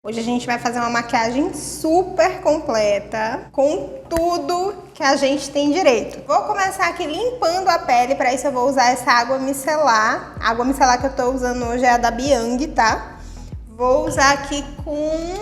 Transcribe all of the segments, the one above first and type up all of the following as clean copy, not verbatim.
Hoje a gente vai fazer uma maquiagem super completa, com tudo que a gente tem direito. Vou começar aqui limpando a pele, para isso eu vou usar essa água micelar. A água micelar que eu tô usando hoje é a da Biang, tá? Vou usar aqui com...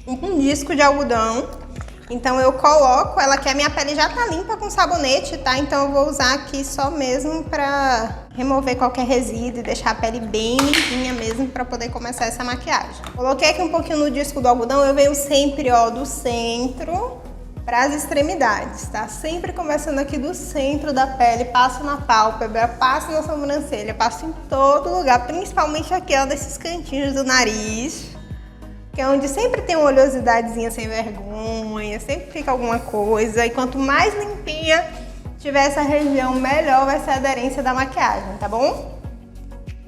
um disco de algodão. Então eu coloco ela, que a minha pele já tá limpa com sabonete, tá? Então eu vou usar aqui só mesmo pra remover qualquer resíduo e deixar a pele bem limpinha mesmo pra poder começar essa maquiagem. Coloquei aqui um pouquinho no disco do algodão, eu venho sempre, ó, do centro pras extremidades, tá? Sempre começando aqui do centro da pele, passo na pálpebra, passo na sobrancelha, passo em todo lugar, principalmente aqui, ó, desses cantinhos do nariz, que é onde sempre tem uma oleosidadezinha sem vergonha, sempre fica alguma coisa. E quanto mais limpinha tiver essa região, melhor vai ser a aderência da maquiagem, tá bom?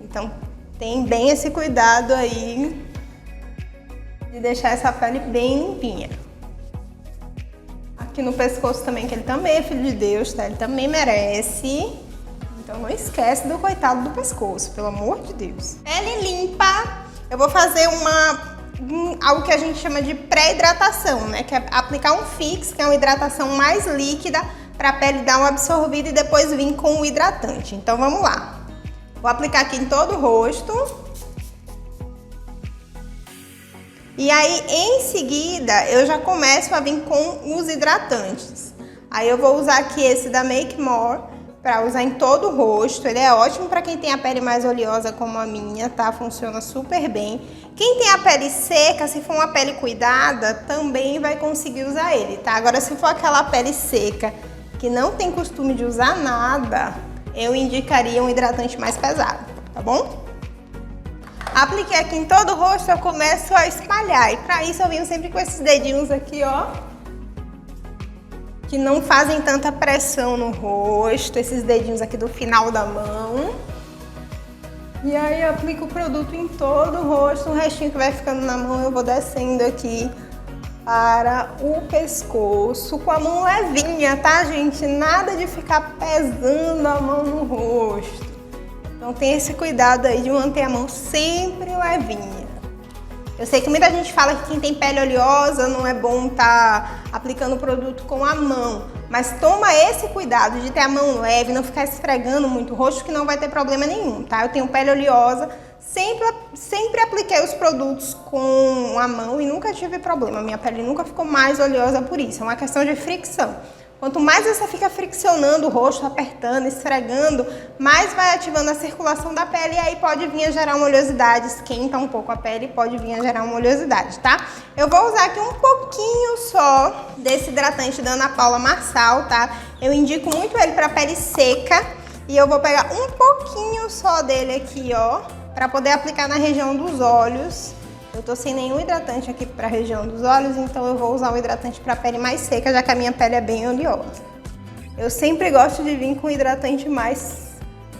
Então tem bem esse cuidado aí de deixar essa pele bem limpinha. Aqui no pescoço também, que ele também é filho de Deus, tá? Ele também merece. Então não esquece do coitado do pescoço, pelo amor de Deus. Pele limpa, eu vou fazer algo que a gente chama de pré-hidratação, né? Que é aplicar um fix, que é uma hidratação mais líquida, para a pele dar uma absorvida e depois vir com o hidratante. Então vamos lá. Vou aplicar aqui em todo o rosto. E aí em seguida eu já começo a vir com os hidratantes. Aí eu vou usar aqui esse da Make More, para usar em todo o rosto. Ele é ótimo para quem tem a pele mais oleosa como a minha, tá? Funciona super bem. Quem tem a pele seca, se for uma pele cuidada, também vai conseguir usar ele, tá? Agora, se for aquela pele seca que não tem costume de usar nada, eu indicaria um hidratante mais pesado, tá bom? Apliquei aqui em todo o rosto, eu começo a espalhar. E para isso eu venho sempre com esses dedinhos aqui, ó, que não fazem tanta pressão no rosto, esses dedinhos aqui do final da mão. E aí eu aplico o produto em todo o rosto, o restinho que vai ficando na mão eu vou descendo aqui para o pescoço, com a mão levinha, tá, gente? Nada de ficar pesando a mão no rosto. Então tem esse cuidado aí de manter a mão sempre levinha. Eu sei que muita gente fala que quem tem pele oleosa não é bom estar aplicando o produto com a mão, mas toma esse cuidado de ter a mão leve, não ficar esfregando muito o rosto, que não vai ter problema nenhum, tá? Eu tenho pele oleosa, sempre apliquei os produtos com a mão e nunca tive problema. Minha pele nunca ficou mais oleosa por isso, é uma questão de fricção. Quanto mais você fica friccionando o rosto, apertando, esfregando, mais vai ativando a circulação da pele e aí pode vir a gerar uma oleosidade, esquenta um pouco a pele e pode vir a gerar uma oleosidade, tá? Eu vou usar aqui um pouquinho só desse hidratante da Ana Paula Marçal, tá? Eu indico muito ele para pele seca e eu vou pegar um pouquinho só dele aqui, ó, para poder aplicar na região dos olhos. Eu tô sem nenhum hidratante aqui para a região dos olhos, então eu vou usar um hidratante para pele mais seca, já que a minha pele é bem oleosa. Eu sempre gosto de vir com um hidratante mais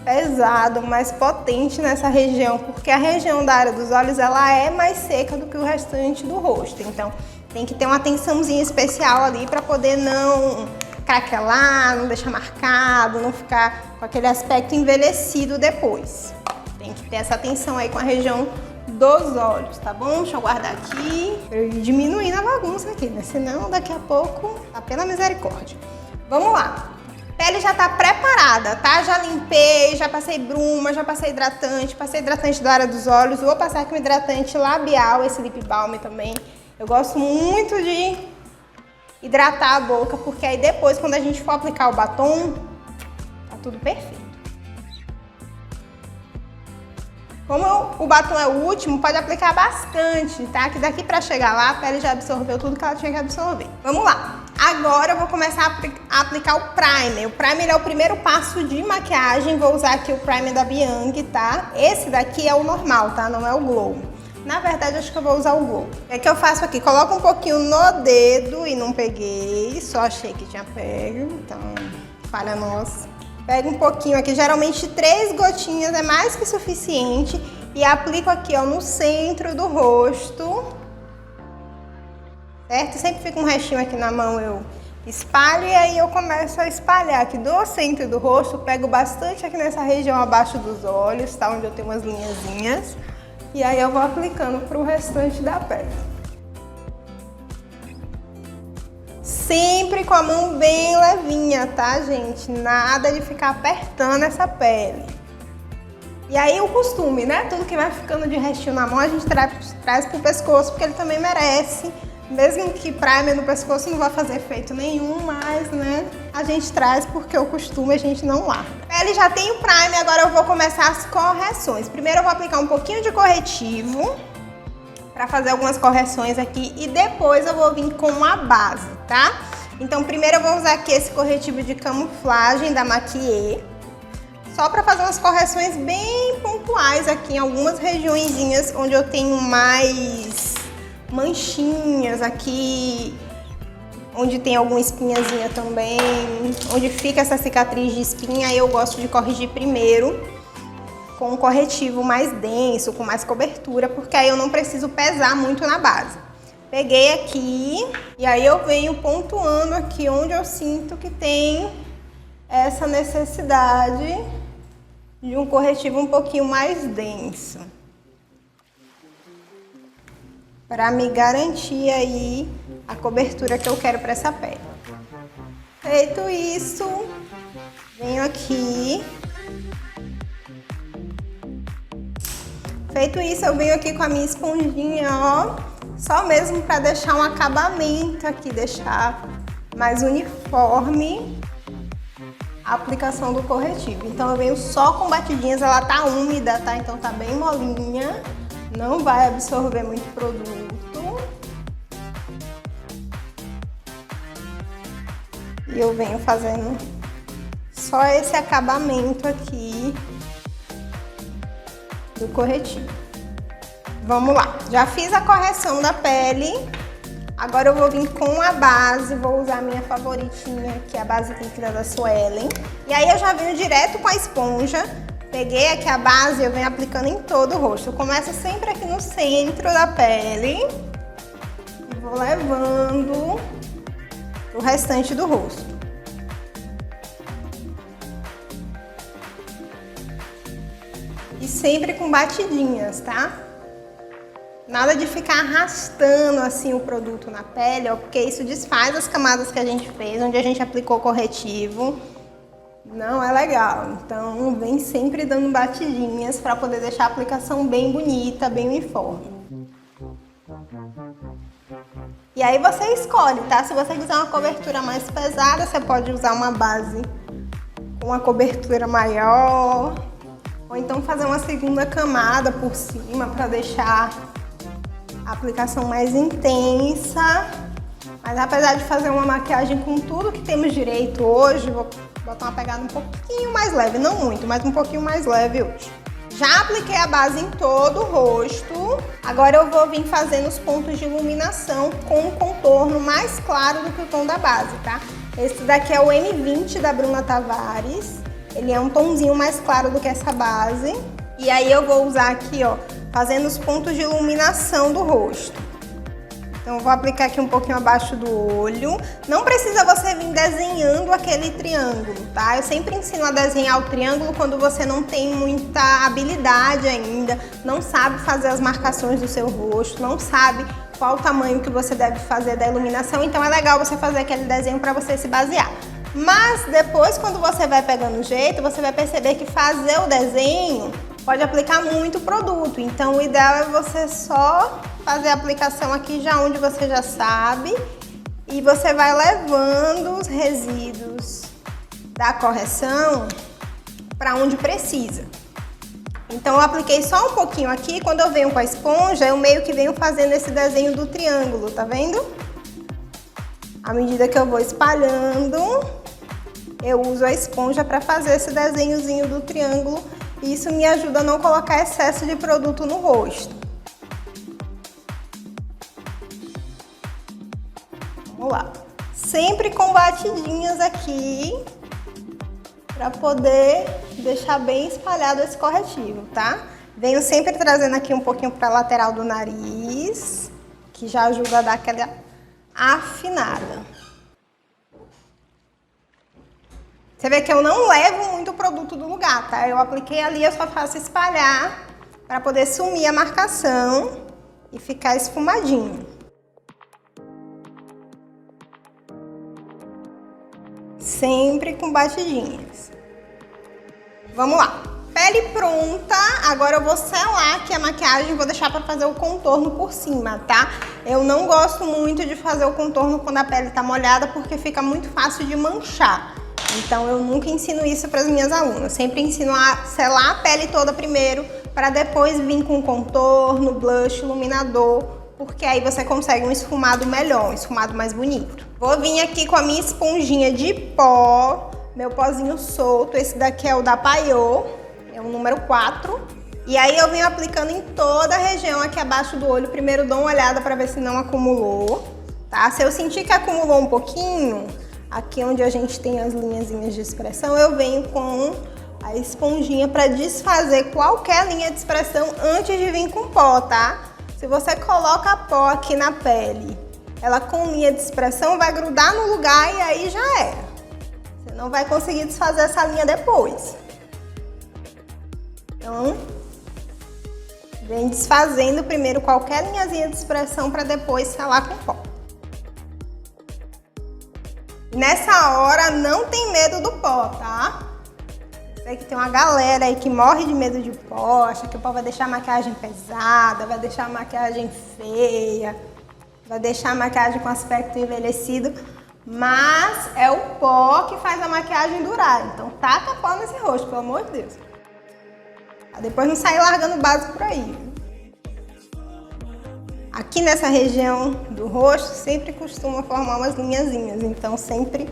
pesado, mais potente nessa região, porque a região da área dos olhos ela é mais seca do que o restante do rosto. Então tem que ter uma atençãozinha especial ali para poder não craquelar, não deixar marcado, não ficar com aquele aspecto envelhecido depois. Tem que ter essa atenção aí com a região dos olhos, tá bom? Deixa eu guardar aqui, pra eu ir diminuindo a bagunça aqui, né? Senão daqui a pouco tá pela misericórdia. Vamos lá. Pele já tá preparada, tá? Já limpei, já passei bruma, já passei hidratante da área dos olhos. Vou passar aqui um hidratante labial, esse lip balm também. Eu gosto muito de hidratar a boca, porque aí depois, quando a gente for aplicar o batom, tá tudo perfeito. Como o batom é o último, pode aplicar bastante, tá? Que daqui pra chegar lá, a pele já absorveu tudo que ela tinha que absorver. Vamos lá! Agora eu vou começar a aplicar o primer. O primer é o primeiro passo de maquiagem. Vou usar aqui o primer da Biang, tá? Esse daqui é o normal, tá? Não é o glow. Na verdade, acho que eu vou usar o glow. O que eu faço aqui? Coloco um pouquinho no dedo e não peguei. Só achei que tinha pego, então falha nossa. Pego um pouquinho aqui, geralmente 3 gotinhas é mais que suficiente. E aplico aqui, ó, no centro do rosto. Certo? Sempre fica um restinho aqui na mão, eu espalho e aí eu começo a espalhar aqui do centro do rosto. Pego bastante aqui nessa região abaixo dos olhos, tá? Onde eu tenho umas linhazinhas. E aí eu vou aplicando pro restante da pele. Sempre com a mão bem levinha, tá, gente? Nada de ficar apertando essa pele. E aí o costume, né? Tudo que vai ficando de restinho na mão, a gente traz pro pescoço, porque ele também merece. Mesmo que primer no pescoço não vai fazer efeito nenhum, mas, né, a gente traz porque o costume a gente não larga. A pele já tem o primer, agora eu vou começar as correções. Primeiro eu vou aplicar um pouquinho de corretivo para fazer algumas correções aqui e depois eu vou vir com a base, tá? Então primeiro eu vou usar aqui esse corretivo de camuflagem da Maquier, só para fazer umas correções bem pontuais aqui em algumas regiõezinhas onde eu tenho mais manchinhas aqui, onde tem alguma espinhazinha também, onde fica essa cicatriz de espinha, aí eu gosto de corrigir primeiro com um corretivo mais denso, com mais cobertura, porque aí eu não preciso pesar muito na base. Peguei aqui e aí eu venho pontuando aqui onde eu sinto que tem essa necessidade de um corretivo um pouquinho mais denso, para me garantir aí a cobertura que eu quero para essa pele. Feito isso, venho aqui. Feito isso, eu venho aqui com a minha esponjinha, ó, só mesmo para deixar um acabamento aqui, deixar mais uniforme a aplicação do corretivo. Então eu venho só com batidinhas, ela tá úmida, tá? Então tá bem molinha. Não vai absorver muito produto. E eu venho fazendo só esse acabamento aqui do corretivo. Vamos lá. Já fiz a correção da pele. Agora eu vou vir com a base. Vou usar a minha favoritinha, que é a base líquida da Suelen. E aí eu já venho direto com a esponja. Peguei aqui a base e eu venho aplicando em todo o rosto. Eu começo sempre aqui no centro da pele e vou levando o restante do rosto. E sempre com batidinhas, tá? Nada de ficar arrastando assim o produto na pele, ó, porque isso desfaz as camadas que a gente fez, onde a gente aplicou corretivo. Não é legal, então vem sempre dando batidinhas para poder deixar a aplicação bem bonita, bem uniforme. E aí você escolhe, tá? Se você quiser uma cobertura mais pesada, você pode usar uma base com uma cobertura maior, ou então fazer uma segunda camada por cima para deixar a aplicação mais intensa. Mas apesar de fazer uma maquiagem com tudo que temos direito hoje, vou botar uma pegada um pouquinho mais leve, não muito, mas um pouquinho mais leve hoje. Já apliquei a base em todo o rosto, agora eu vou vir fazendo os pontos de iluminação com um contorno mais claro do que o tom da base, tá? Esse daqui é o M20 da Bruna Tavares, ele é um tomzinho mais claro do que essa base. E aí eu vou usar aqui, ó, fazendo os pontos de iluminação do rosto. Então eu vou aplicar aqui um pouquinho abaixo do olho. Não precisa você vir desenhando aquele triângulo, tá? Eu sempre ensino a desenhar o triângulo quando você não tem muita habilidade ainda, não sabe fazer as marcações do seu rosto, não sabe qual o tamanho que você deve fazer da iluminação, então é legal você fazer aquele desenho para você se basear. Mas depois, quando você vai pegando o jeito, você vai perceber que fazer o desenho pode aplicar muito produto, então o ideal é você só fazer a aplicação aqui já onde você já sabe e você vai levando os resíduos da correção para onde precisa. Então eu apliquei só um pouquinho aqui, quando eu venho com a esponja, eu meio que venho fazendo esse desenho do triângulo, tá vendo? À medida que eu vou espalhando, eu uso a esponja para fazer esse desenhozinho do triângulo. Isso me ajuda a não colocar excesso de produto no rosto. Vamos lá. Sempre com batidinhas aqui, para poder deixar bem espalhado esse corretivo, tá? Venho sempre trazendo aqui um pouquinho para a lateral do nariz, que já ajuda a dar aquela afinada. Você vê que eu não levo muito produto do lugar, tá? Eu apliquei ali, eu só faço espalhar para poder sumir a marcação e ficar esfumadinho. Sempre com batidinhas. Vamos lá. Pele pronta, agora eu vou selar aqui a maquiagem e vou deixar para fazer o contorno por cima, tá? Eu não gosto muito de fazer o contorno quando a pele tá molhada porque fica muito fácil de manchar. Então eu nunca ensino isso para as minhas alunas. Sempre ensino a selar a pele toda primeiro para depois vir com contorno, blush, iluminador, porque aí você consegue um esfumado melhor, um esfumado mais bonito. Vou vir aqui com a minha esponjinha de pó, meu pozinho solto, esse daqui é o da Paiô. É o número 4. E aí eu venho aplicando em toda a região aqui abaixo do olho. Primeiro dou uma olhada para ver se não acumulou, tá? Se eu sentir que acumulou um pouquinho, aqui onde a gente tem as linhazinhas de expressão, eu venho com a esponjinha para desfazer qualquer linha de expressão antes de vir com pó, tá? Se você coloca pó aqui na pele, ela com linha de expressão vai grudar no lugar e aí já era. Você não vai conseguir desfazer essa linha depois. Então, vem desfazendo primeiro qualquer linhazinha de expressão para depois selar com pó. Nessa hora, não tem medo do pó, tá? Sei que tem uma galera aí que morre de medo de pó, acha que o pó vai deixar a maquiagem pesada, vai deixar a maquiagem feia, vai deixar a maquiagem com aspecto envelhecido, mas é o pó que faz a maquiagem durar. Então, taca pó nesse rosto, pelo amor de Deus. Depois não sair largando o básico por aí. Aqui nessa região do rosto sempre costuma formar umas linhazinhas, então sempre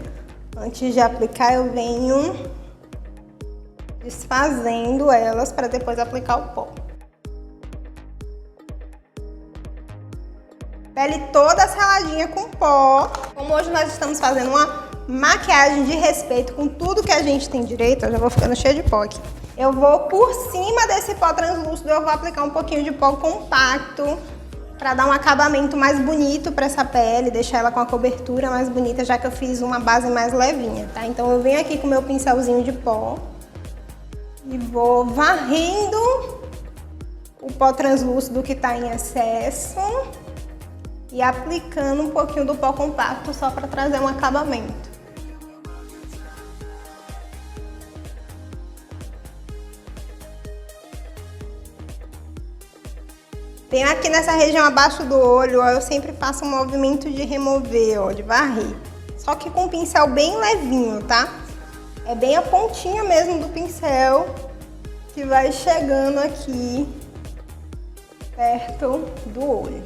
antes de aplicar eu venho desfazendo elas para depois aplicar o pó. Pele toda seladinha com pó. Como hoje nós estamos fazendo uma maquiagem de respeito com tudo que a gente tem direito, eu já vou ficando cheia de pó aqui. Eu vou por cima desse pó translúcido, eu vou aplicar um pouquinho de pó compacto para dar um acabamento mais bonito para essa pele, deixar ela com a cobertura mais bonita, já que eu fiz uma base mais levinha, tá? Então eu venho aqui com o meu pincelzinho de pó e vou varrendo o pó translúcido que está em excesso e aplicando um pouquinho do pó compacto só para trazer um acabamento. Venho aqui nessa região abaixo do olho, ó, eu sempre faço um movimento de remover, ó, de varrer. Só que com um pincel bem levinho, tá? É bem a pontinha mesmo do pincel que vai chegando aqui perto do olho.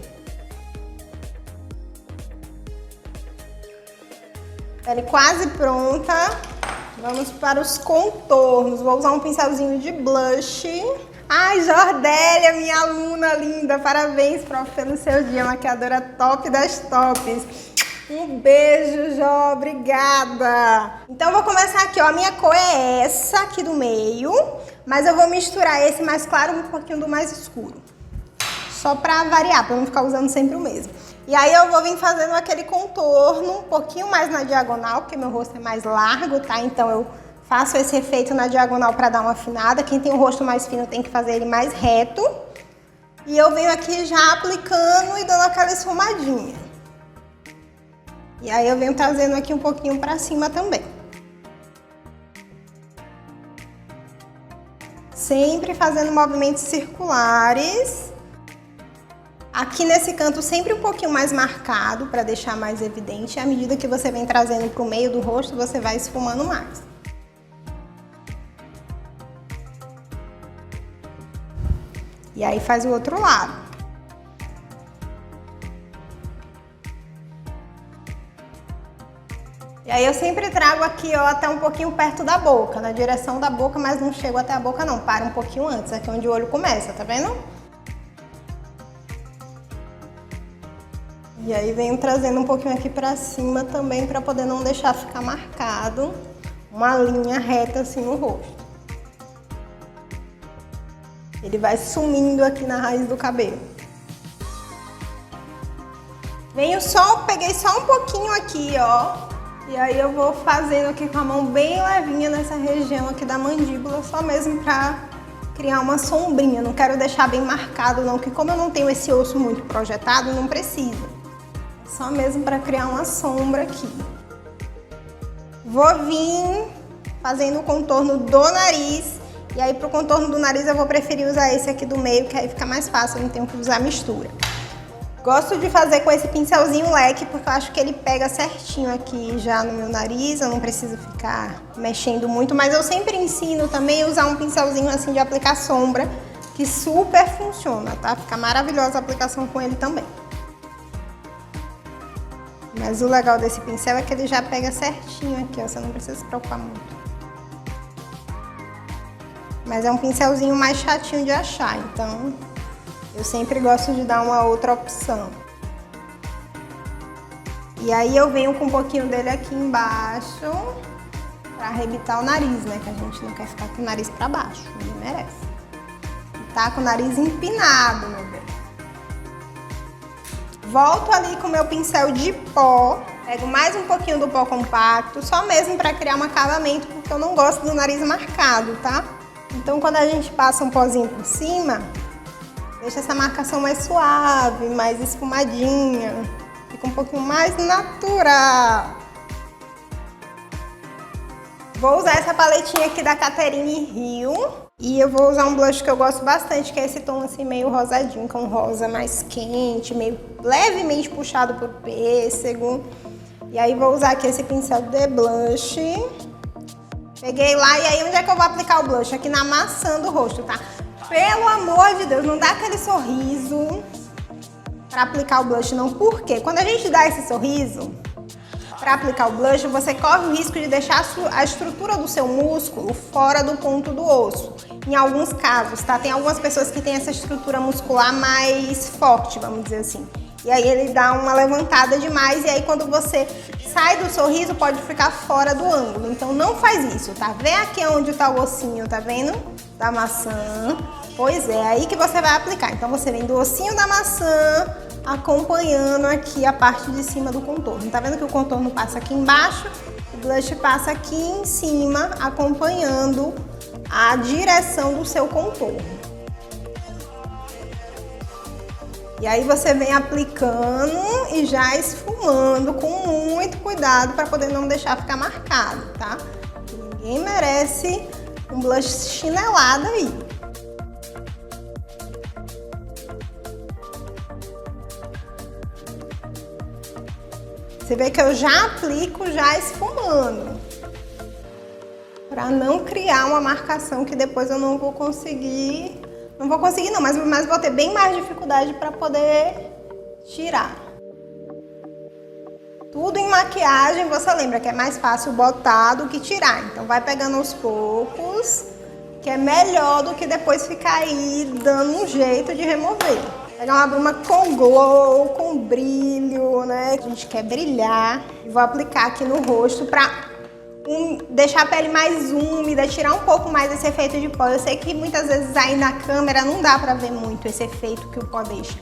Pele quase pronta. Vamos para os contornos. Vou usar um pincelzinho de blush. Ai, Jordélia, minha aluna linda, parabéns, prof, pelo seu dia, maquiadora top das tops. Um beijo, Jó, obrigada. Então, eu vou começar aqui, ó, a minha cor é essa aqui do meio, mas eu vou misturar esse mais claro com um pouquinho do mais escuro. Só pra variar, pra não ficar usando sempre o mesmo. E aí eu vou vir fazendo aquele contorno um pouquinho mais na diagonal, porque meu rosto é mais largo, tá? Então, eu faço esse efeito na diagonal para dar uma afinada. Quem tem o rosto mais fino tem que fazer ele mais reto. E eu venho aqui já aplicando e dando aquela esfumadinha. E aí eu venho trazendo aqui um pouquinho para cima também. Sempre fazendo movimentos circulares. Aqui nesse canto sempre um pouquinho mais marcado para deixar mais evidente. À medida que você vem trazendo para o meio do rosto, você vai esfumando mais. E aí faz o outro lado. E aí eu sempre trago aqui, ó, até um pouquinho perto da boca, na direção da boca, mas não chego até a boca não, para um pouquinho antes, aqui onde o olho começa, tá vendo? E aí venho trazendo um pouquinho aqui pra cima também, pra poder não deixar ficar marcado uma linha reta assim no rosto. Ele vai sumindo aqui na raiz do cabelo. Peguei só um pouquinho aqui, ó. E aí eu vou fazendo aqui com a mão bem levinha nessa região aqui da mandíbula, só mesmo pra criar uma sombrinha, não quero deixar bem marcado não, que como eu não tenho esse osso muito projetado, não precisa. Só mesmo para criar uma sombra aqui. Vou vir fazendo o contorno do nariz, e aí pro contorno do nariz eu vou preferir usar esse aqui do meio, que aí fica mais fácil, eu não tenho que usar mistura. Gosto de fazer com esse pincelzinho leque, porque eu acho que ele pega certinho aqui já no meu nariz, eu não preciso ficar mexendo muito, mas eu sempre ensino também a usar um pincelzinho assim de aplicar sombra, que super funciona, tá? Fica maravilhosa a aplicação com ele também. Mas o legal desse pincel é que ele já pega certinho aqui, ó, você não precisa se preocupar muito. Mas é um pincelzinho mais chatinho de achar, então eu sempre gosto de dar uma outra opção. E aí eu venho com um pouquinho dele aqui embaixo pra arrebitar o nariz, né? Que a gente não quer ficar com o nariz pra baixo, ninguém merece. E tá com o nariz empinado, meu bem. Volto ali com o meu pincel de pó, pego mais um pouquinho do pó compacto, só mesmo pra criar um acabamento, porque eu não gosto do nariz marcado, tá? Então quando a gente passa um pozinho por cima, deixa essa marcação mais suave, mais esfumadinha, fica um pouquinho mais natural. Vou usar essa paletinha aqui da Catherine Hill. E eu vou usar um blush que eu gosto bastante, que é esse tom assim meio rosadinho, com rosa mais quente, meio levemente puxado por pêssego. E aí vou usar aqui esse pincel de blush. Peguei lá, e aí onde é que eu vou aplicar o blush? Aqui na maçã do rosto, tá? Pelo amor de Deus, não dá aquele sorriso pra aplicar o blush não. Por quê? Quando a gente dá esse sorriso para aplicar o blush, você corre o risco de deixar a estrutura do seu músculo fora do ponto do osso. Em alguns casos, tá? Tem algumas pessoas que têm essa estrutura muscular mais forte, vamos dizer assim. E aí ele dá uma levantada demais, e aí quando você sai do sorriso pode ficar fora do ângulo. Então não faz isso, tá? Vem aqui onde tá o ossinho, tá vendo? Da maçã. Pois é, aí que você vai aplicar. Então você vem do ossinho da maçã, acompanhando aqui a parte de cima do contorno. Tá vendo que o contorno passa aqui embaixo, o blush passa aqui em cima, acompanhando a direção do seu contorno. E aí você vem aplicando e já esfumando com muito cuidado para poder não deixar ficar marcado, tá? Ninguém merece um blush chinelado aí. Você vê que eu já aplico já esfumando, para não criar uma marcação que depois eu não vou conseguir, mas vou ter bem mais dificuldade para poder tirar. Tudo em maquiagem, você lembra que é mais fácil botar do que tirar, então vai pegando aos poucos, que é melhor do que depois ficar aí dando um jeito de remover. Pegar uma bruma com glow, com brilho, né? A gente quer brilhar. Vou aplicar aqui no rosto pra deixar a pele mais úmida, tirar um pouco mais esse efeito de pó. Eu sei que muitas vezes aí na câmera não dá pra ver muito esse efeito que o pó deixa.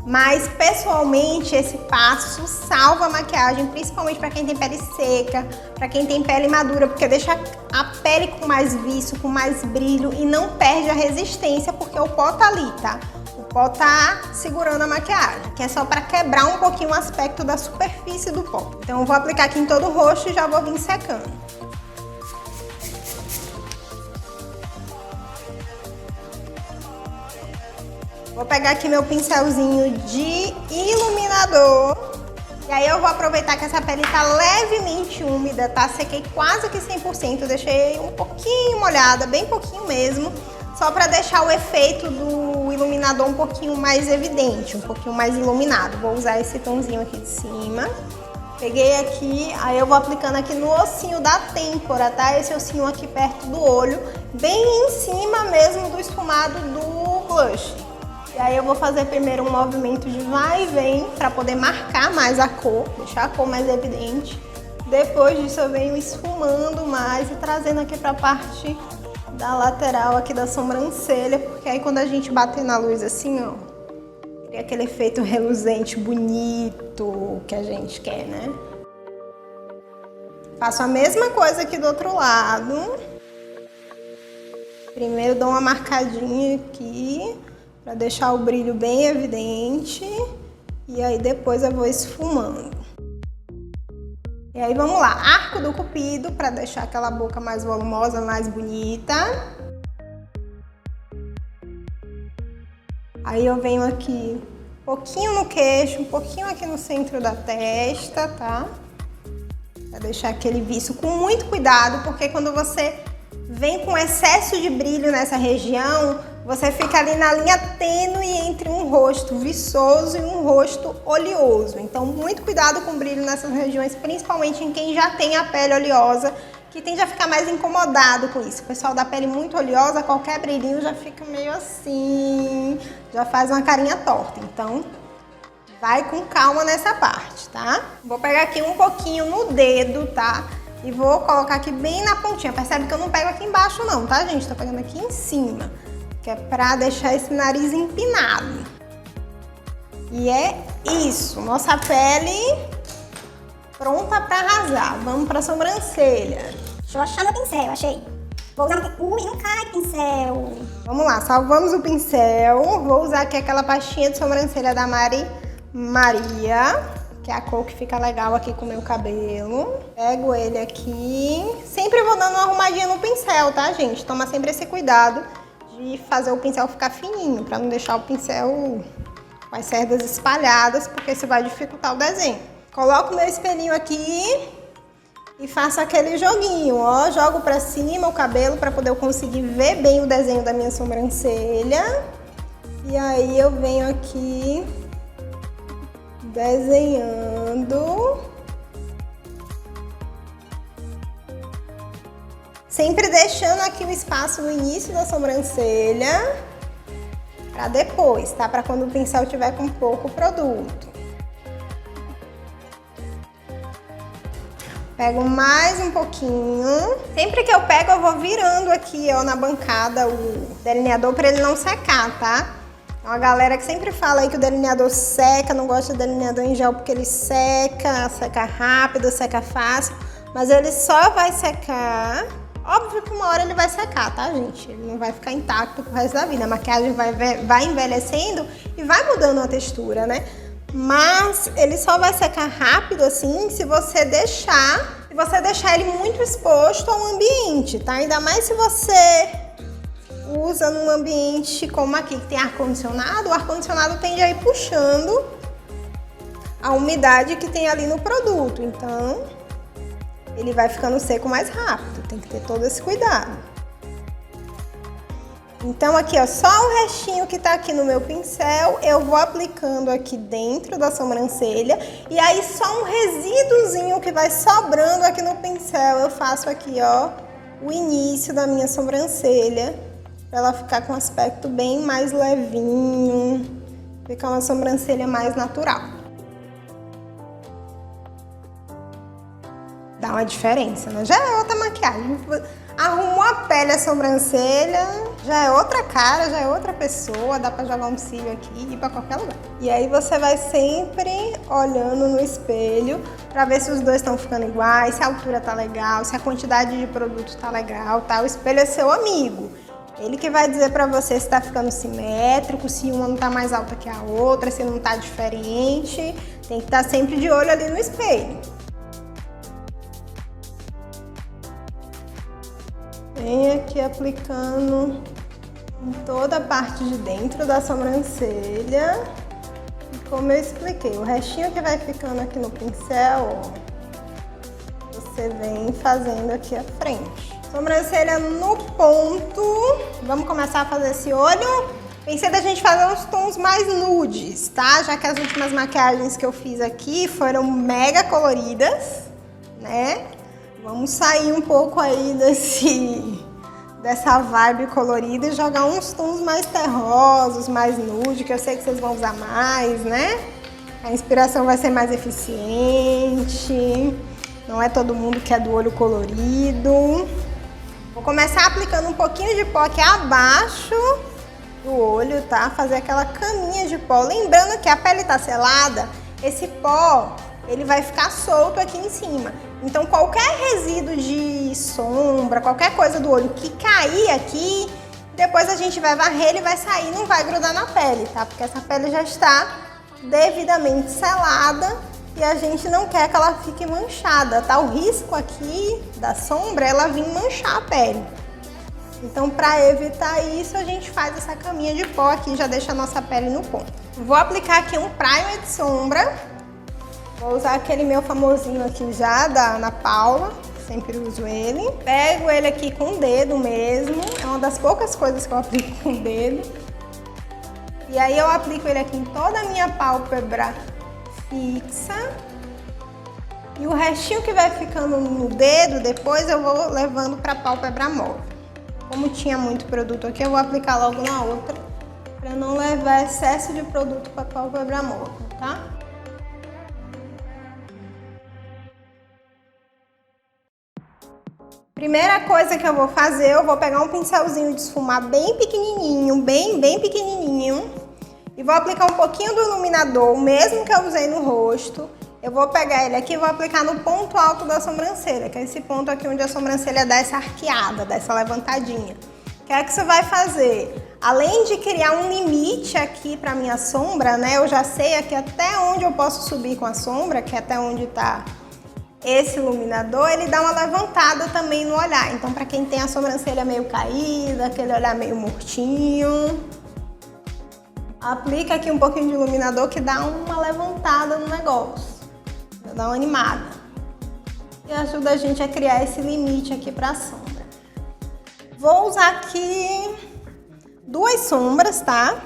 Mas, pessoalmente, esse passo salva a maquiagem, principalmente pra quem tem pele seca, pra quem tem pele madura, porque deixa a pele com mais viço, com mais brilho e não perde a resistência, porque o pó tá ali, tá? O pó tá segurando a maquiagem, que é só para quebrar um pouquinho o aspecto da superfície do pó. Então eu vou aplicar aqui em todo o rosto e já vou vir secando. Vou pegar aqui meu pincelzinho de iluminador. E aí eu vou aproveitar que essa pele tá levemente úmida, tá? Sequei quase que 100%, deixei um pouquinho molhada, bem pouquinho mesmo. Só para deixar o efeito do iluminador um pouquinho mais evidente, um pouquinho mais iluminado. Vou usar esse tomzinho aqui de cima. Peguei aqui, aí eu vou aplicando aqui no ossinho da têmpora, tá? Esse ossinho aqui perto do olho, bem em cima mesmo do esfumado do blush. E aí eu vou fazer primeiro um movimento de vai e vem para poder marcar mais a cor, deixar a cor mais evidente. Depois disso eu venho esfumando mais e trazendo aqui para a parte da lateral aqui da sobrancelha, porque aí quando a gente bater na luz assim, ó, cria aquele efeito reluzente, bonito que a gente quer, né? Faço a mesma coisa aqui do outro lado. Primeiro dou uma marcadinha aqui, para deixar o brilho bem evidente. E aí depois eu vou esfumando. E aí vamos lá, arco do cupido, para deixar aquela boca mais volumosa, mais bonita. Aí eu venho aqui um pouquinho no queixo, um pouquinho aqui no centro da testa, tá? Pra deixar aquele viço com muito cuidado, porque quando você vem com excesso de brilho nessa região, você fica ali na linha tênue entre um rosto viçoso e um rosto oleoso. Então, muito cuidado com o brilho nessas regiões, principalmente em quem já tem a pele oleosa, que tende a ficar mais incomodado com isso. O pessoal da pele muito oleosa, qualquer brilhinho já fica meio assim, já faz uma carinha torta. Então, vai com calma nessa parte, tá? Vou pegar aqui um pouquinho no dedo, tá? E vou colocar aqui bem na pontinha. Percebe que eu não pego aqui embaixo não, tá, gente? Tô pegando aqui em cima, que é pra deixar esse nariz empinado. E é isso, nossa pele pronta pra arrasar. Vamos pra sobrancelha. Deixa eu achar meu pincel, achei. Vou usar ui, não cai pincel. Vamos lá, salvamos o pincel. Vou usar aqui aquela pastinha de sobrancelha da Maria, que é a cor que fica legal aqui com o meu cabelo. Pego ele aqui. Sempre vou dando uma arrumadinha no pincel, tá, gente? Toma sempre esse cuidado de fazer o pincel ficar fininho, pra não deixar o pincel com as cerdas espalhadas, porque isso vai dificultar o desenho. Coloco meu espelhinho aqui e faço aquele joguinho, ó. Jogo pra cima o cabelo pra poder eu conseguir ver bem o desenho da minha sobrancelha. E aí eu venho aqui desenhando. Sempre deixando aqui o espaço no início da sobrancelha para depois, tá? Para quando o pincel tiver com pouco produto. Pego mais um pouquinho. Sempre que eu pego, eu vou virando aqui, ó, na bancada o delineador para ele não secar, tá? Tem uma galera que sempre fala aí que o delineador seca, não gosta de delineador em gel porque ele seca, seca rápido, seca fácil. Mas ele só vai secar. Óbvio que uma hora ele vai secar, tá, gente? Ele não vai ficar intacto pro resto da vida. A maquiagem vai envelhecendo e vai mudando a textura, né? Mas ele só vai secar rápido assim se você deixar ele muito exposto ao ambiente, tá? Ainda mais se você usa num ambiente como aqui, que tem ar-condicionado. O ar-condicionado tende a ir puxando a umidade que tem ali no produto. Então, ele vai ficando seco mais rápido. Tem que ter todo esse cuidado. Então, aqui, ó, só o restinho que tá aqui no meu pincel, eu vou aplicando aqui dentro da sobrancelha. E aí, só um resíduozinho que vai sobrando aqui no pincel, eu faço aqui, ó, o início da minha sobrancelha, pra ela ficar com um aspecto bem mais levinho, ficar uma sobrancelha mais natural. Dá uma diferença, né? Já é outra maquiagem. Arrumou a pele, a sobrancelha, já é outra cara, já é outra pessoa. Dá pra jogar um cílio aqui e ir pra qualquer lugar. E aí você vai sempre olhando no espelho pra ver se os dois estão ficando iguais, se a altura tá legal, se a quantidade de produto tá legal, tá? O espelho é seu amigo. Ele que vai dizer pra você se tá ficando simétrico, se uma não tá mais alta que a outra, se não tá diferente. Tem que estar sempre de olho ali no espelho. Vem aqui aplicando em toda a parte de dentro da sobrancelha. E como eu expliquei, o restinho que vai ficando aqui no pincel, ó, você vem fazendo aqui à frente. Sobrancelha no ponto. Vamos começar a fazer esse olho. Pensei da gente fazer uns tons mais nudes, tá? Já que as últimas maquiagens que eu fiz aqui foram mega coloridas, né? Vamos sair um pouco aí dessa vibe colorida e jogar uns tons mais terrosos, mais nude, que eu sei que vocês vão usar mais, né? A inspiração vai ser mais eficiente. Não é todo mundo que é do olho colorido. Vou começar aplicando um pouquinho de pó aqui abaixo do olho, tá? Fazer aquela caminha de pó. Lembrando que a pele tá selada, esse pó, ele vai ficar solto aqui em cima. Então, qualquer resíduo de sombra, qualquer coisa do olho que cair aqui, Depois a gente vai varrer, ele vai sair, não vai grudar na pele, tá? Porque essa pele já está devidamente selada e a gente não quer que ela fique manchada, tá? O risco aqui da sombra é ela vir manchar a pele. Então, para evitar isso, a gente faz essa caminha de pó aqui, já deixa a nossa pele no ponto. Vou aplicar aqui um primer de sombra. Vou usar aquele meu famosinho aqui já, da Ana Paula. Sempre uso ele. Pego ele aqui com o dedo mesmo. É uma das poucas coisas que eu aplico com o dedo. E aí eu aplico ele aqui em toda a minha pálpebra fixa. E o restinho que vai ficando no dedo, depois eu vou levando para a pálpebra móvel. Como tinha muito produto aqui, eu vou aplicar logo na outra, para não levar excesso de produto para a pálpebra móvel, tá? Primeira coisa que eu vou fazer, eu vou pegar um pincelzinho de esfumar bem pequenininho, bem pequenininho, e vou aplicar um pouquinho do iluminador, o mesmo que eu usei no rosto. Eu vou pegar ele aqui e vou aplicar no ponto alto da sobrancelha, que é esse ponto aqui onde a sobrancelha dá essa arqueada, dá essa levantadinha. O que é que você vai fazer? Além de criar um limite aqui para minha sombra, né? Eu já sei aqui até onde eu posso subir com a sombra, que é até onde tá esse iluminador, ele dá uma levantada também no olhar. Então, para quem tem a sobrancelha meio caída, aquele olhar meio mortinho, aplica aqui um pouquinho de iluminador que dá uma levantada no negócio. Dá uma animada e ajuda a gente a criar esse limite aqui para a sombra. Vou usar aqui 2 sombras, tá?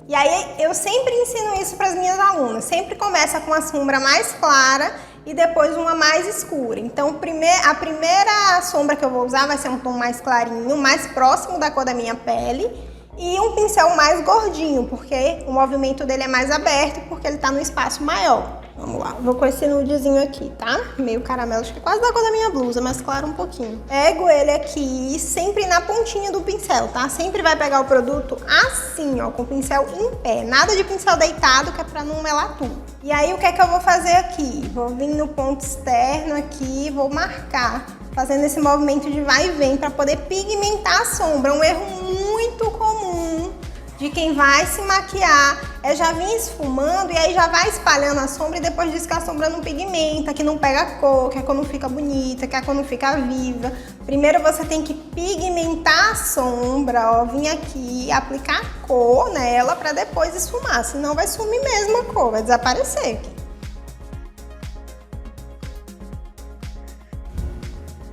E aí eu sempre ensino isso para as minhas alunas. Sempre começa com a sombra mais clara e depois uma mais escura. Então a primeira sombra que eu vou usar vai ser um tom mais clarinho, mais próximo da cor da minha pele, e um pincel mais gordinho, porque o movimento dele é mais aberto, porque ele tá no espaço maior. Vamos lá, vou com esse nudezinho aqui, tá? Meio caramelo, acho que quase da cor da minha blusa, mas claro um pouquinho. Pego ele aqui, sempre na pontinha do pincel, tá? Sempre vai pegar o produto assim, ó, com o pincel em pé. Nada de pincel deitado, que é pra não melar tudo. E aí, o que é que eu vou fazer aqui? Vou vir no ponto externo aqui, vou marcar, fazendo esse movimento de vai e vem pra poder pigmentar a sombra. Um erro muito comum de quem vai se maquiar é já vir esfumando e aí já vai espalhando a sombra e depois diz que a sombra não pigmenta, que não pega cor, que a cor não fica bonita, que a cor não fica viva. Primeiro você tem que pigmentar a sombra, ó, vir aqui aplicar cor nela para depois esfumar, senão vai sumir mesmo a cor, vai desaparecer aqui.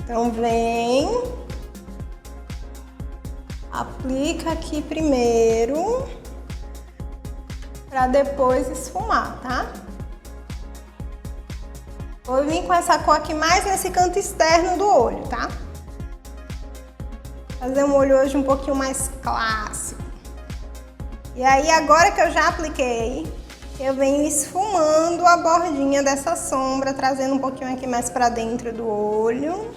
Então vem, aplica aqui primeiro, para depois esfumar, tá? Vou vir com essa cor aqui mais nesse canto externo do olho, tá? Fazer um olho hoje um pouquinho mais clássico. E aí, agora que eu já apliquei, eu venho esfumando a bordinha dessa sombra, trazendo um pouquinho aqui mais para dentro do olho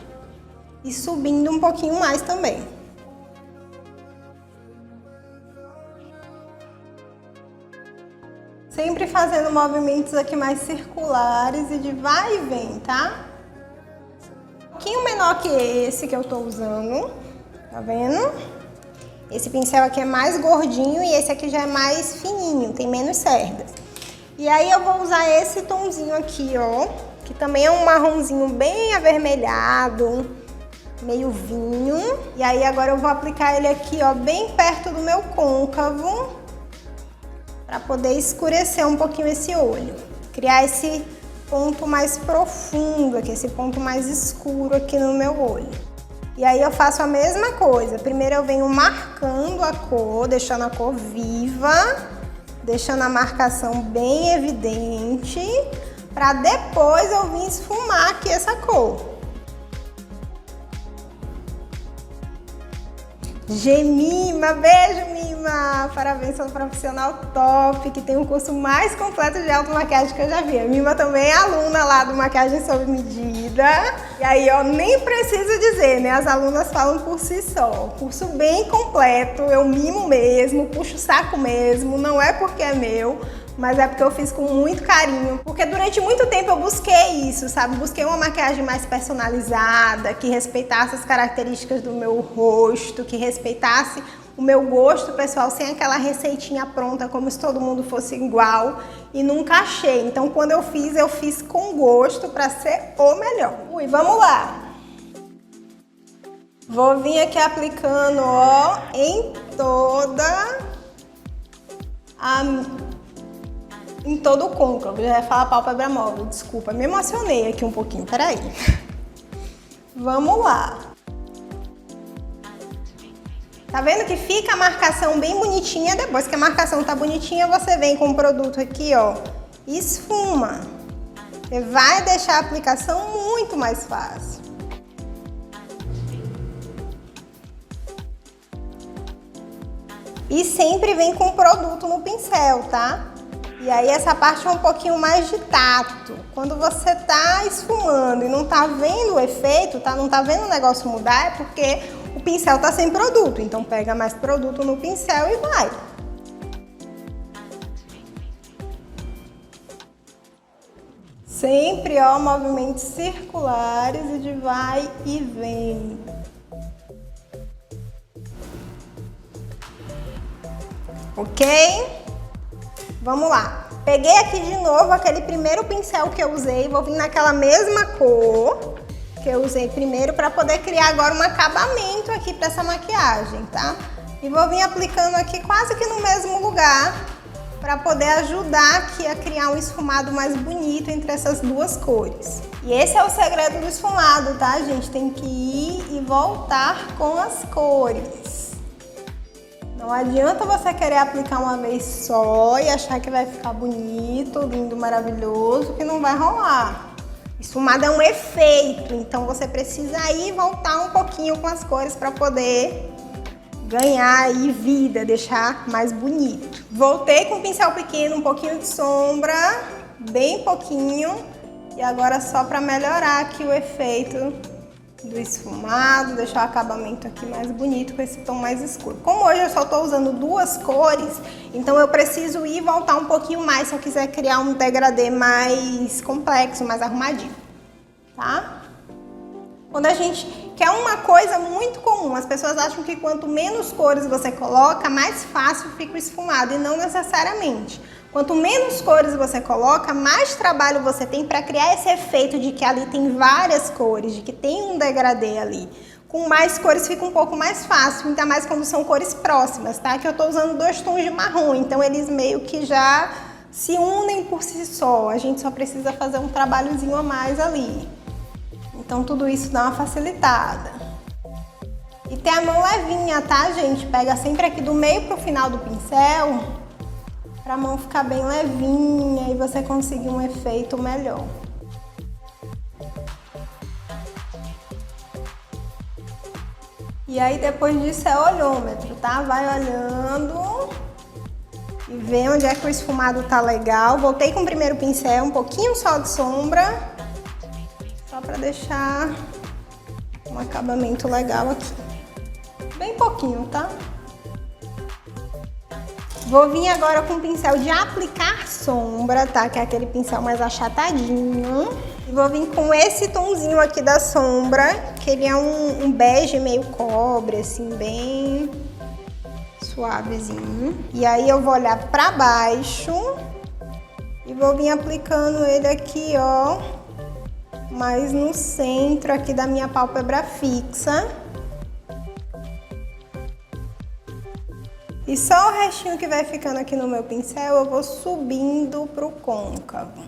e subindo um pouquinho mais também. Sempre fazendo movimentos aqui mais circulares e de vai e vem, tá? Um pouquinho menor que esse que eu tô usando, tá vendo? Esse pincel aqui é mais gordinho e esse aqui já é mais fininho, tem menos cerdas. E aí eu vou usar esse tomzinho aqui, ó, que também é um marronzinho bem avermelhado, meio vinho. E aí agora eu vou aplicar ele aqui, ó, bem perto do meu côncavo, para poder escurecer um pouquinho esse olho. Criar esse ponto mais profundo aqui, esse ponto mais escuro aqui no meu olho. E aí eu faço a mesma coisa. Primeiro eu venho marcando a cor, deixando a cor viva, deixando a marcação bem evidente, para depois eu vir esfumar aqui essa cor. Gemima, beijo Mima! Parabéns, sou profissional top, que tem o curso mais completo de automaquiagem que eu já vi. A Mima também é aluna lá do Maquiagem Sob Medida. E aí, ó, nem preciso dizer, né? As alunas falam por si só. Curso bem completo, eu mimo mesmo, puxo o saco mesmo, não é porque é meu, mas é porque eu fiz com muito carinho, porque durante muito tempo eu busquei isso, sabe? Busquei uma maquiagem mais personalizada, que respeitasse as características do meu rosto, que respeitasse o meu gosto pessoal, sem aquela receitinha pronta, como se todo mundo fosse igual, e nunca achei. Então, quando eu fiz com gosto para ser o melhor. Ui, vamos lá! Vou vir aqui aplicando, ó, em todo o côncavo. Já ia falar pálpebra móvel, desculpa, me emocionei aqui um pouquinho, peraí. Vamos lá. Tá vendo que fica a marcação bem bonitinha? Depois que a marcação tá bonitinha, você vem com o produto aqui, ó, esfuma. Você vai deixar a aplicação muito mais fácil. E sempre vem com o produto no pincel, tá? E aí essa parte é um pouquinho mais de tato. Quando você tá esfumando e não tá vendo o efeito, tá? Não tá vendo o negócio mudar, é porque o pincel tá sem produto. Então pega mais produto no pincel e vai. Sempre, ó, movimentos circulares e de vai e vem. Ok? Vamos lá. Peguei aqui de novo aquele primeiro pincel que eu usei, vou vir naquela mesma cor que eu usei primeiro para poder criar agora um acabamento aqui para essa maquiagem, tá? E vou vir aplicando aqui quase que no mesmo lugar para poder ajudar aqui a criar um esfumado mais bonito entre essas duas cores. E esse é o segredo do esfumado, tá, gente? Tem que ir e voltar com as cores. Não adianta você querer aplicar uma vez só e achar que vai ficar bonito, lindo, maravilhoso, que não vai rolar. Esfumado é um efeito, então você precisa ir e voltar um pouquinho com as cores para poder ganhar aí vida, deixar mais bonito. Voltei com o pincel pequeno, um pouquinho de sombra, bem pouquinho, e agora só para melhorar aqui o efeito do esfumado, deixar o acabamento aqui mais bonito com esse tom mais escuro. Como hoje eu só tô usando duas cores, então eu preciso ir e voltar um pouquinho mais se eu quiser criar um degradê mais complexo, mais arrumadinho, tá? Quando a gente quer uma coisa muito comum, as pessoas acham que quanto menos cores você coloca, mais fácil fica o esfumado, e não necessariamente. Quanto menos cores você coloca, mais trabalho você tem para criar esse efeito de que ali tem várias cores, de que tem um degradê ali. Com mais cores fica um pouco mais fácil, ainda mais quando são cores próximas, tá? Que eu tô usando 2 tons de marrom, então eles meio que já se unem por si só. A gente só precisa fazer um trabalhozinho a mais ali. Então tudo isso dá uma facilitada. E tem a mão levinha, tá, gente? Pega sempre aqui do meio pro final do pincel, para a mão ficar bem levinha e você conseguir um efeito melhor. E aí depois disso é olhômetro, tá? Vai olhando e vê onde é que o esfumado tá legal. Voltei com o primeiro pincel, um pouquinho só de sombra, só para deixar um acabamento legal aqui. Bem pouquinho, tá? Vou vir agora com o pincel de aplicar sombra, tá? Que é aquele pincel mais achatadinho. E vou vir com esse tomzinho aqui da sombra, que ele é um bege meio cobre, assim, bem suavezinho. E aí eu vou olhar pra baixo e vou vir aplicando ele aqui, ó, mais no centro aqui da minha pálpebra fixa. E só o restinho que vai ficando aqui no meu pincel eu vou subindo pro côncavo,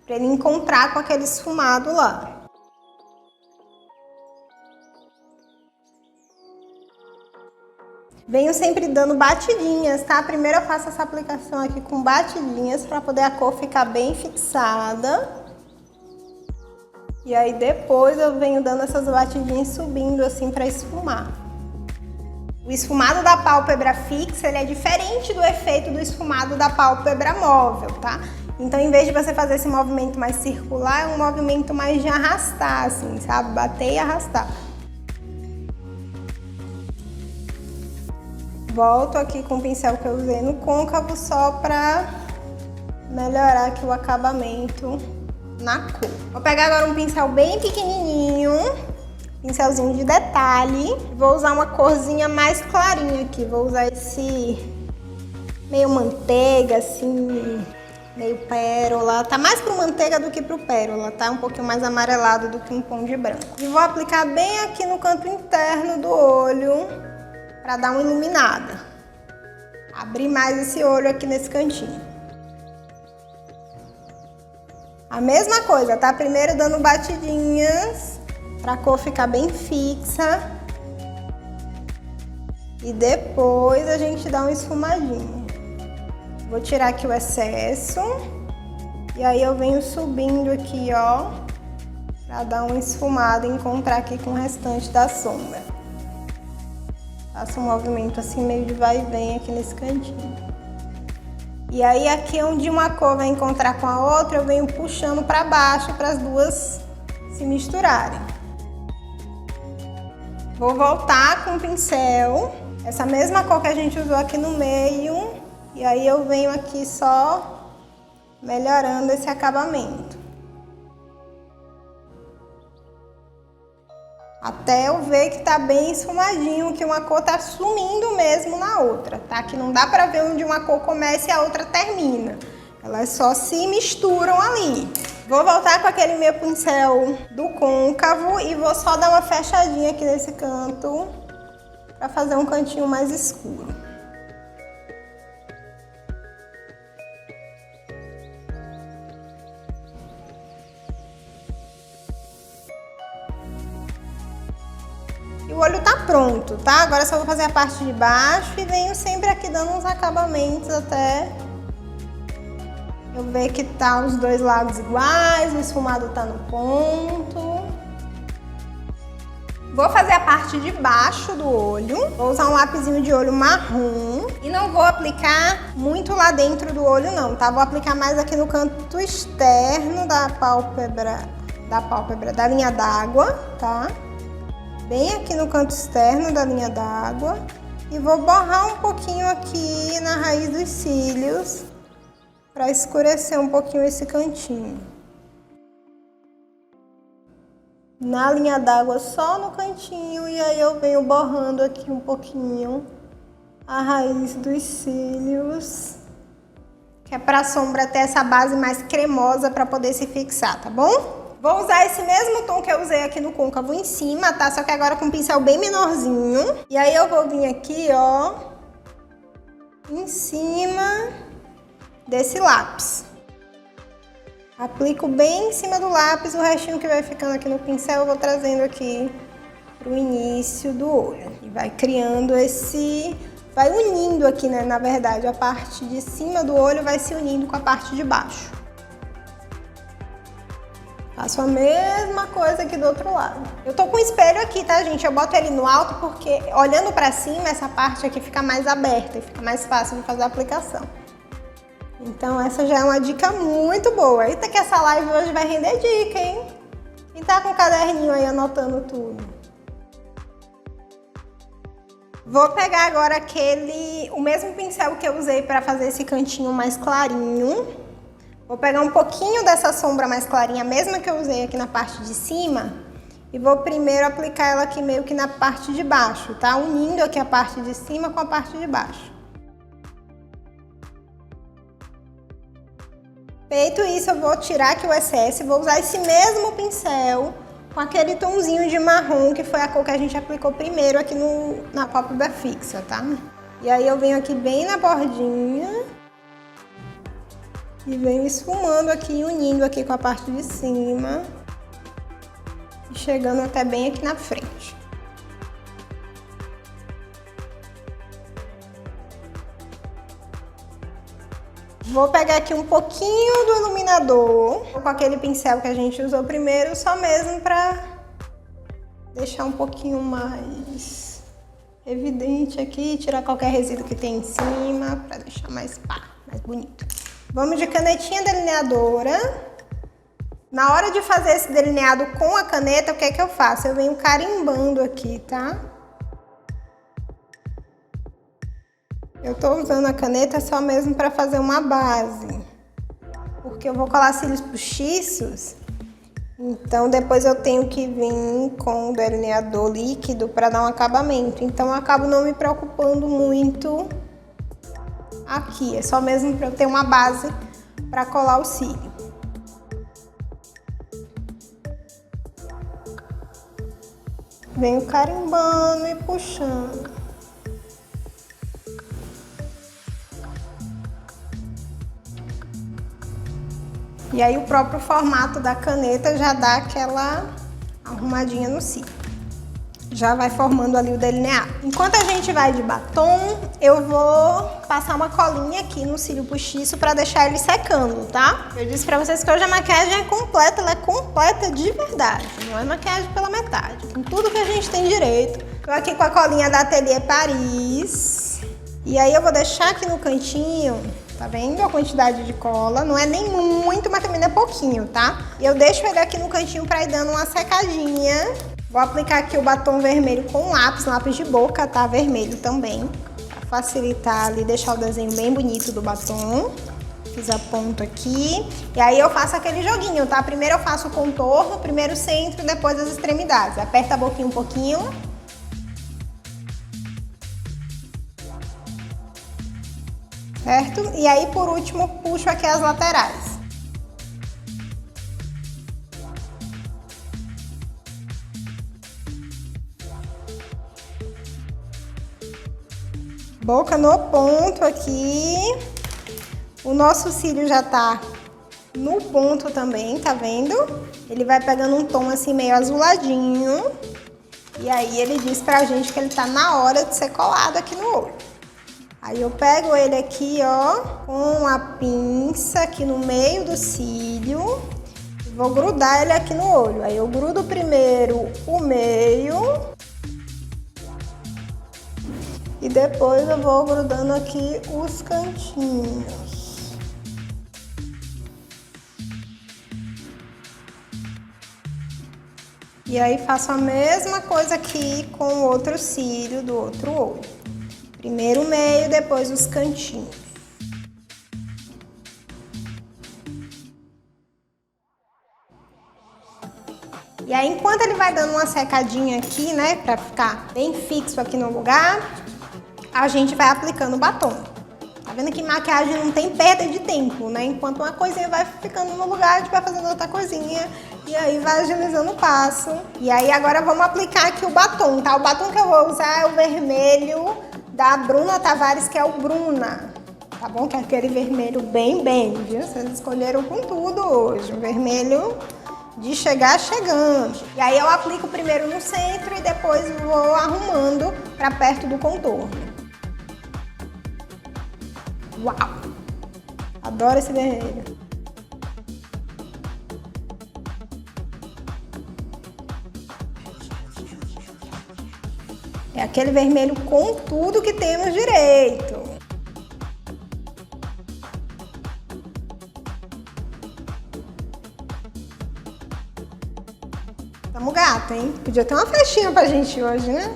para ele encontrar com aquele esfumado lá. Venho sempre dando batidinhas, tá? Primeiro eu faço essa aplicação aqui com batidinhas para poder a cor ficar bem fixada. E aí depois eu venho dando essas batidinhas subindo assim para esfumar. O esfumado da pálpebra fixa, ele é diferente do efeito do esfumado da pálpebra móvel, tá? Então, em vez de você fazer esse movimento mais circular, é um movimento mais de arrastar, assim, sabe? Bater e arrastar. Volto aqui com o pincel que eu usei no côncavo só pra melhorar aqui o acabamento na cor. Vou pegar agora um pincel bem pequenininho, pincelzinho de detalhe. Vou usar uma corzinha mais clarinha aqui. Vou usar esse meio manteiga, assim, meio pérola. Tá mais pro manteiga do que pro pérola, tá? Um pouquinho mais amarelado do que um tom de branco. E vou aplicar bem aqui no canto interno do olho pra dar uma iluminada. Abrir mais esse olho aqui nesse cantinho. A mesma coisa, tá? Primeiro dando batidinhas pra cor ficar bem fixa. E depois a gente dá uma esfumadinha. Vou tirar aqui o excesso. E aí eu venho subindo aqui, ó, pra dar uma esfumada e encontrar aqui com o restante da sombra. Faço um movimento assim meio de vai e vem aqui nesse cantinho. E aí aqui onde uma cor vai encontrar com a outra, eu venho puxando para baixo para as duas se misturarem. Vou voltar com o pincel, essa mesma cor que a gente usou aqui no meio, e aí eu venho aqui só melhorando esse acabamento. Até eu ver que tá bem esfumadinho, que uma cor tá sumindo mesmo na outra, tá? Que não dá pra ver onde uma cor começa e a outra termina. Elas só se misturam ali. Vou voltar com aquele meu pincel do côncavo e vou só dar uma fechadinha aqui nesse canto pra fazer um cantinho mais escuro. E o olho tá pronto, tá? Agora só vou fazer a parte de baixo e venho sempre aqui dando uns acabamentos até eu ver que tá os dois lados iguais, o esfumado tá no ponto. Vou fazer a parte de baixo do olho. Vou usar um lapisinho de olho marrom e não vou aplicar muito lá dentro do olho não, tá? Vou aplicar mais aqui no canto externo da pálpebra, da linha d'água, tá? Bem aqui no canto externo da linha d'água e vou borrar um pouquinho aqui na raiz dos cílios para escurecer um pouquinho esse cantinho. Na linha d'água só no cantinho e aí eu venho borrando aqui um pouquinho a raiz dos cílios, que é para a sombra ter essa base mais cremosa para poder se fixar, tá bom? Vou usar esse mesmo tom que eu usei aqui no côncavo em cima, tá? Só que agora com um pincel bem menorzinho. E aí eu vou vir aqui, ó, em cima desse lápis. Aplico bem em cima do lápis, o restinho que vai ficando aqui no pincel eu vou trazendo aqui pro início do olho. E vai criando esse... vai unindo aqui, né? Na verdade, a parte de cima do olho vai se unindo com a parte de baixo. Faço a mesma coisa aqui do outro lado. Eu tô com o espelho aqui, tá, gente? Eu boto ele no alto porque, olhando pra cima, essa parte aqui fica mais aberta e fica mais fácil de fazer a aplicação. Então, essa já é uma dica muito boa. Eita, que essa live hoje vai render dica, hein? Quem tá com o caderninho aí anotando tudo? Vou pegar agora o mesmo pincel que eu usei pra fazer esse cantinho mais clarinho. Vou pegar um pouquinho dessa sombra mais clarinha, mesma que eu usei aqui na parte de cima, e vou primeiro aplicar ela aqui meio que na parte de baixo, tá? Unindo aqui a parte de cima com a parte de baixo. Feito isso, eu vou tirar aqui o excesso e vou usar esse mesmo pincel com aquele tomzinho de marrom, que foi a cor que a gente aplicou primeiro aqui na pálpebra fixa, tá? E aí eu venho aqui bem na bordinha e venho esfumando aqui, unindo aqui com a parte de cima e chegando até bem aqui na frente. Vou pegar aqui um pouquinho do iluminador com aquele pincel que a gente usou primeiro, só mesmo pra deixar um pouquinho mais evidente aqui, tirar qualquer resíduo que tem em cima, pra deixar mais bonito. Vamos de canetinha delineadora. Na hora de fazer esse delineado com a caneta, o que é que eu faço? Eu venho carimbando aqui, tá? Eu tô usando a caneta só mesmo para fazer uma base, porque eu vou colar cílios postiços, Então depois eu tenho que vir com o delineador líquido para dar um acabamento. Então eu acabo não me preocupando muito aqui. É só mesmo para eu ter uma base para colar o cílio. Venho carimbando e puxando. E aí o próprio formato da caneta já dá aquela arrumadinha no cílio. Já vai formando ali o delineado. Enquanto a gente vai de batom, eu vou passar uma colinha aqui no cílio postiço para deixar ele secando, tá? Eu disse pra vocês que hoje a maquiagem é completa, ela é completa de verdade. Não é maquiagem pela metade. Com tudo que a gente tem direito. Tô aqui com a colinha da Atelier Paris. E aí eu vou deixar aqui no cantinho, tá vendo a quantidade de cola? Não é nem muito, mas também não é pouquinho, tá? E eu deixo ele aqui no cantinho pra ir dando uma secadinha. Vou aplicar aqui o batom vermelho com lápis de boca, tá? Vermelho também, pra facilitar ali, deixar o desenho bem bonito do batom. Fiz a ponta aqui. E aí eu faço aquele joguinho, tá? Primeiro eu faço o contorno, primeiro o centro, depois as extremidades. Aperta a boquinha um pouquinho. Certo? E aí, por último, puxo aqui as laterais. Boca no ponto aqui. O nosso cílio já tá no ponto também, tá vendo? Ele vai pegando um tom assim meio azuladinho. E aí ele diz pra gente que ele tá na hora de ser colado aqui no olho. Aí eu pego ele aqui, ó, com a pinça aqui no meio do cílio e vou grudar ele aqui no olho. Aí eu grudo primeiro o meio e depois eu vou grudando aqui os cantinhos. E aí faço a mesma coisa aqui com o outro cílio do outro olho. Primeiro o meio, depois os cantinhos. E aí, enquanto ele vai dando uma secadinha aqui, né, pra ficar bem fixo aqui no lugar, a gente vai aplicando o batom. Tá vendo que maquiagem não tem perda de tempo, né? Enquanto uma coisinha vai ficando no lugar, a gente vai fazendo outra coisinha. E aí vai agilizando o passo. E aí agora vamos aplicar aqui o batom, tá? O batom que eu vou usar é o vermelho da Bruna Tavares, que é o Bruna, tá bom? Que é aquele vermelho bem, viu? Vocês escolheram com tudo hoje, um vermelho de chegar chegando. E aí eu aplico primeiro no centro e depois vou arrumando pra perto do contorno. Uau! Adoro esse vermelho. É aquele vermelho com tudo que temos direito. Tamo gato, hein? Podia ter uma festinha pra gente hoje, né?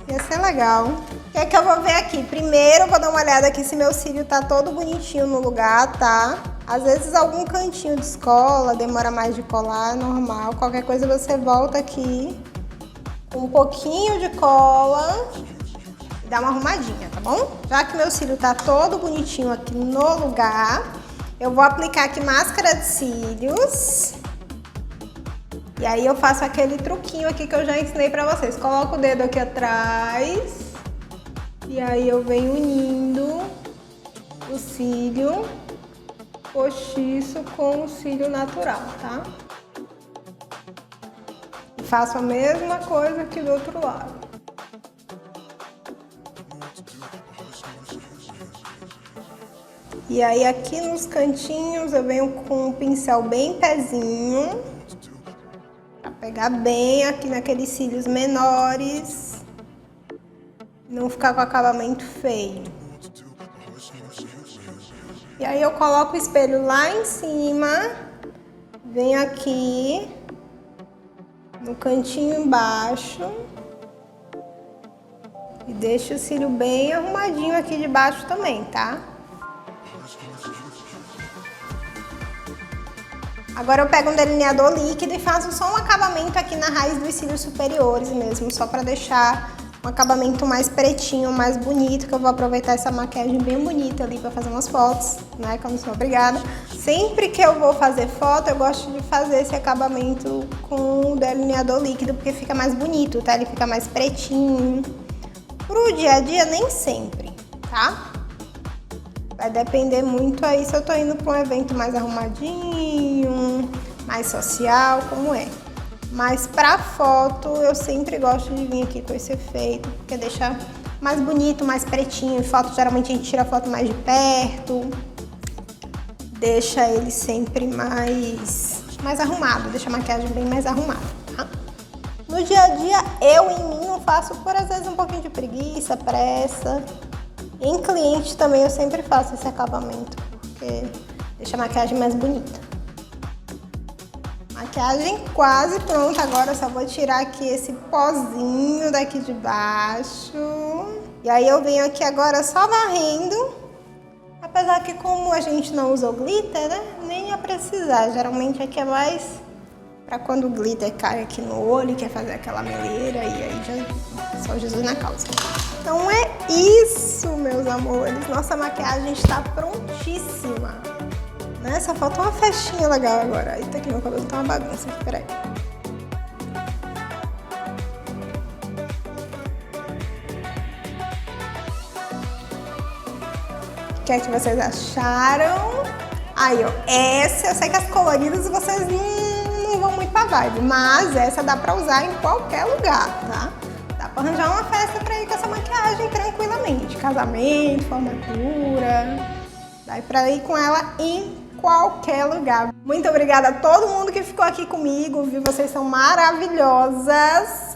Ia ser legal. O que é que eu vou ver aqui? Primeiro eu vou dar uma olhada aqui se meu cílio tá todo bonitinho no lugar, tá? Às vezes algum cantinho de escola demora mais de colar, normal. Qualquer coisa você volta aqui um pouquinho de cola e dá uma arrumadinha, tá bom? Já que meu cílio tá todo bonitinho aqui no lugar, eu vou aplicar aqui máscara de cílios. E aí eu faço aquele truquinho aqui que eu já ensinei pra vocês. Coloco o dedo aqui atrás e aí eu venho unindo o cílio postiço com o cílio natural, tá? Faço a mesma coisa aqui do outro lado. E aí aqui nos cantinhos eu venho com um pincel bem pezinho, pra pegar bem aqui naqueles cílios menores, não ficar com acabamento feio. E aí eu coloco o espelho lá em cima, venho aqui no cantinho embaixo e deixo o cílio bem arrumadinho aqui de baixo também, tá? Agora eu pego um delineador líquido e faço só um acabamento aqui na raiz dos cílios superiores mesmo, só pra deixar um acabamento mais pretinho, mais bonito, que eu vou aproveitar essa maquiagem bem bonita ali pra fazer umas fotos, né, que eu não sou obrigada. Sempre que eu vou fazer foto, eu gosto de fazer esse acabamento com o delineador líquido, porque fica mais bonito, tá? Ele fica mais pretinho. Pro dia a dia, nem sempre, tá? Vai depender muito aí se eu tô indo pra um evento mais arrumadinho, mais social, como é. Mas pra foto, eu sempre gosto de vir aqui com esse efeito, porque deixa mais bonito, mais pretinho. Em foto, geralmente a gente tira a foto mais de perto, deixa ele sempre mais arrumado, deixa a maquiagem bem mais arrumada, tá? No dia a dia, eu em mim não faço por às vezes um pouquinho de preguiça, pressa. Em cliente também eu sempre faço esse acabamento, porque deixa a maquiagem mais bonita. Maquiagem quase pronta, agora eu só vou tirar aqui esse pozinho daqui de baixo. E aí eu venho aqui agora só varrendo, apesar que como a gente não usou glitter, né, nem ia precisar. Geralmente aqui é mais pra quando o glitter cai aqui no olho e quer fazer aquela meleira, e aí já só Jesus na causa. Então é isso, meus amores. Nossa maquiagem está prontíssima. Né? Só falta uma festinha legal agora. Eita, que meu cabelo tá uma bagunça. Peraí. O que é que vocês acharam? Aí, ó. Essa, eu sei que as coloridas vocês não vão muito pra vibe, mas essa dá pra usar em qualquer lugar, tá? Dá pra arranjar uma festa pra ir com essa maquiagem tranquilamente. Casamento, formatura. Dá pra ir com ela em qualquer lugar. Muito obrigada a todo mundo que ficou aqui comigo, viu? Vocês são maravilhosas.